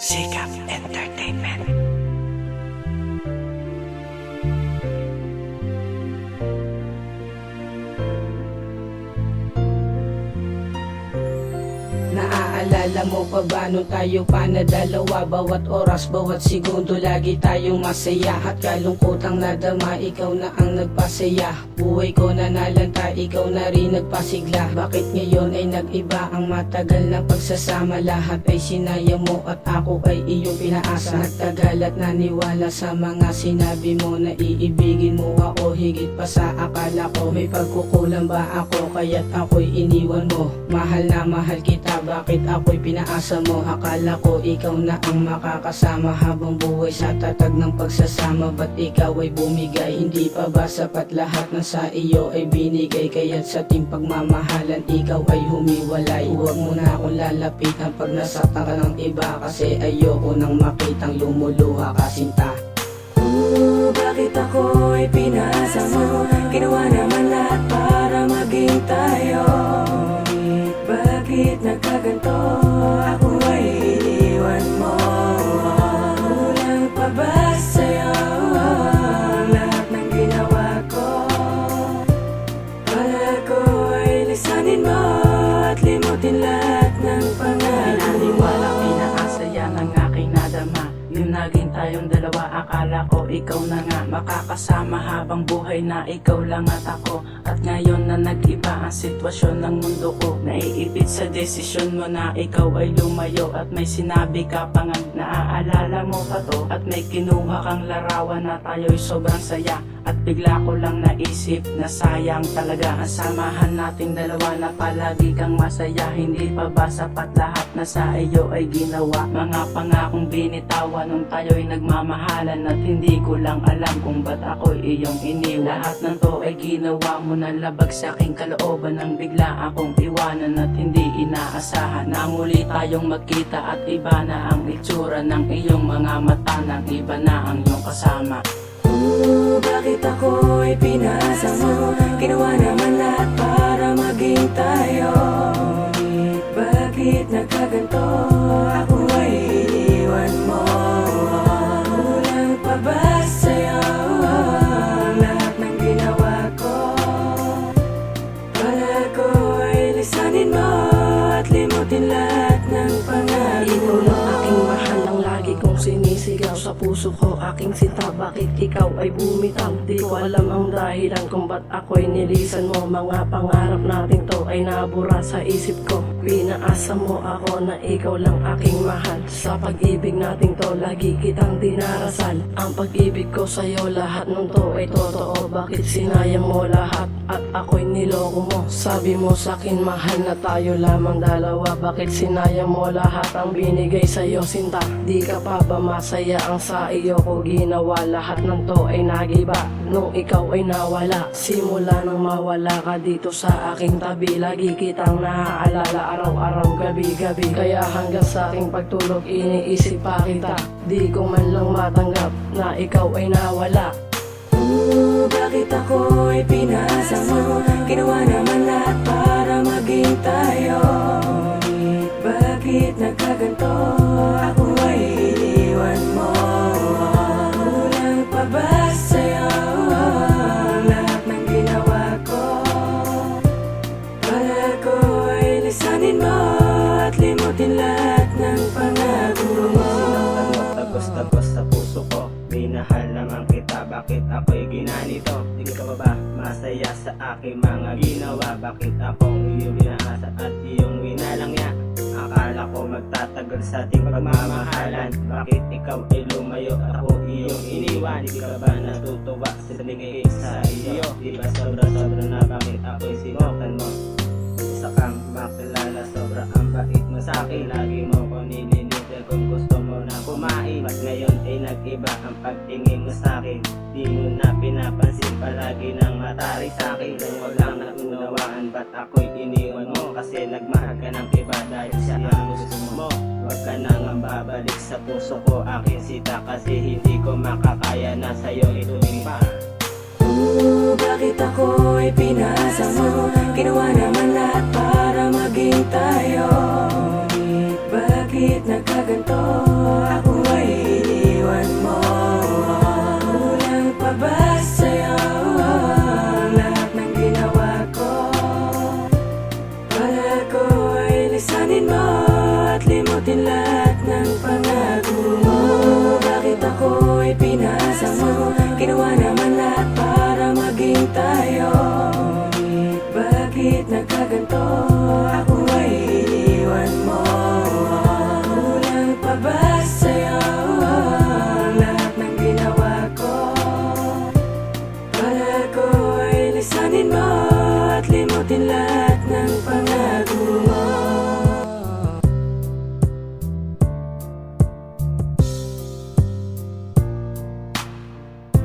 Sikap Entertainment. Naaalala mo pa ba nung tayo pa na dalawa? Bawat oras, bawat segundo, lagi tayong masaya. At kalungkutang nadama, ikaw na ang nagpasaya. Buhay ko na nalanta, ikaw na rin nagpasigla. Bakit ngayon ay nag-iba ang matagal na pagsasama? Lahat ay sinayang mo at ako ay iyong pinaasa. Nagtagal at naniwala sa mga sinabi mo na iibigin mo ako higit pa sa akala ko. May pagkukulang ba ako kaya't ako'y iniwan mo? Mahal na mahal kita, bakit ako'y pinaasa mo? Akala ko ikaw na ang makakasama habang buhay sa tatag ng pagsasama. Ba't ikaw ay bumigay? Hindi pa ba sapat lahat na sa iyo ay binigay? Kaya't sa ating pagmamahalan ikaw ay humiwalay. Huwag mo na akong lalapitan pag nasaktan ka ng iba, kasi ayoko nang makitang lumuluha ka, sinta. Bakit ako ay pinaasa mo? Ginawa naman lahat para maging tayo. Bakit nagkaganto? Ako ay iniwan mo. Kulang pa ba sa'yo ang lahat ng ginawa ko? Kala ko ay lisanin mo at limutin lahat ng pangako. Pinaniwalang pinaasaya ng aking nadama. Yung naging tayong dalawa, akala ko ikaw na nga makakasama habang buhay na ikaw lang at ako. At ngayon na nag-iba ang sitwasyon ng mundo ko, naiipit sa desisyon mo na ikaw ay lumayo. At may sinabi ka pa nga, naaalala mo pa to? At may kinuha kang larawan na tayo'y sobrang saya. At bigla ko lang naisip na sayang talaga ang samahan nating dalawa, na palagi kang masaya. Hindi pa ba sapat lahat na sa iyo ay ginawa? Mga pangakong binitawan nung tayo'y nagmamahalan, at hindi ko lang alam kung ba't ako'y iyong iniwan. Lahat ng to ay ginawa mo na labag sa aking kalooban, nang bigla akong iwanan at hindi inaasahan na muli tayong magkita. At iba na ang itsura ng iyong mga mata, nang iba na ang iyong kasama. Bakit ako ay pinaasa mo? Ginawa naman lahat para maging tayo. Bakit nagkaganto? Ako ay iniwan mo. Kulang pa ba sa'yo ang lahat ng ginawa ko? Kala ko ay lisanin mo at limutin lahat ng pangako. Ikaw lang aking mahal, ang lagi kong sinisigaw sa puso ko, aking sinta. Bakit ikaw ay bumitaw? Di ko alam ang dahilan kung ba't ako'y nilisan mo. Mga pangarap natin to ay nabura sa isip ko. Pinaasa mo ako na ikaw lang aking mahal. Sa pag-ibig natin to, lagi kitang dinarasal. Ang pag-ibig ko sa'yo, lahat ng to ay totoo. Bakit sinayang mo lahat at ako'y niloko mo? Sabi mo sa'kin mahal na tayo lamang dalawa. Bakit sinayang mo lahat ang binigay sa'yo, sinta? Di ka pa ba masaya ang sa iyo ko ginawa? Lahat ng to ay nagiba nung ikaw ay nawala. Simula nang mawala ka dito sa aking tabi, lagi kitang naaalala araw-araw, gabi-gabi. Kaya hanggang sa aking pagtulog iniisip pa kita. Di ko man lang matanggap na ikaw ay nawala. Bakit ako ay pinaasa mo? Ginawa naman lahat para maging tayo. Bakit nagkaganto? Ako ay iniwan mo. Kulang pa ba sa'yo ang lahat ng ginawa ko? Kala ko ay lisanin mo at limutin lahat ng pangako mo. Tagos-tagos sa puso ko, minahal naman kita. Bakit ako'y ginanito? Di ka pa ba masaya sa aking mga ginawa? Bakit akong iyong inaasa at iyong winalangya? Akala ko magtatagal sa ating pagmamahalan. Bakit ikaw ay lumayo at ako iyong iniwan? Di ka ba natutuwa sa tingin sa iyo? Di ba sobra-sobra na bakit ako'y sinukan mo? Isa kang makilala, sobra ang bait mo sa'kin. Lagi mo ko nililitin kung gusto mo na kumain. Ba't ngayon ay nag-iba ang pagtingin mo sa'kin? Di mo na pinapansin, palagi nang matari sa'kin. Nang walang naunawaan, ba't ako'y iniwan mo? Kasi nagmahal ka ng iba dahil siya ang gusto mo. Huwag ka nang babalik sa puso ko, aking sita. Kasi hindi ko makakaya na sa'yo ituloy pa. Bakit ako ay pinaasa mo? Ginawa naman lahat para maging tayo. Bakit nagkaganto? lisanin mo at limutin lahat ng pangako mo. Bakit ako'y pinasa mo? Ginawa naman lahat para maging tayo. Ngunit bakit nagkaganto? Ako ay iniwan mo. Kulang pa ba sa'yo ang lahat ng ginawa ko? Para ko ay lisanin mo at limutin lahat ng pangako mo.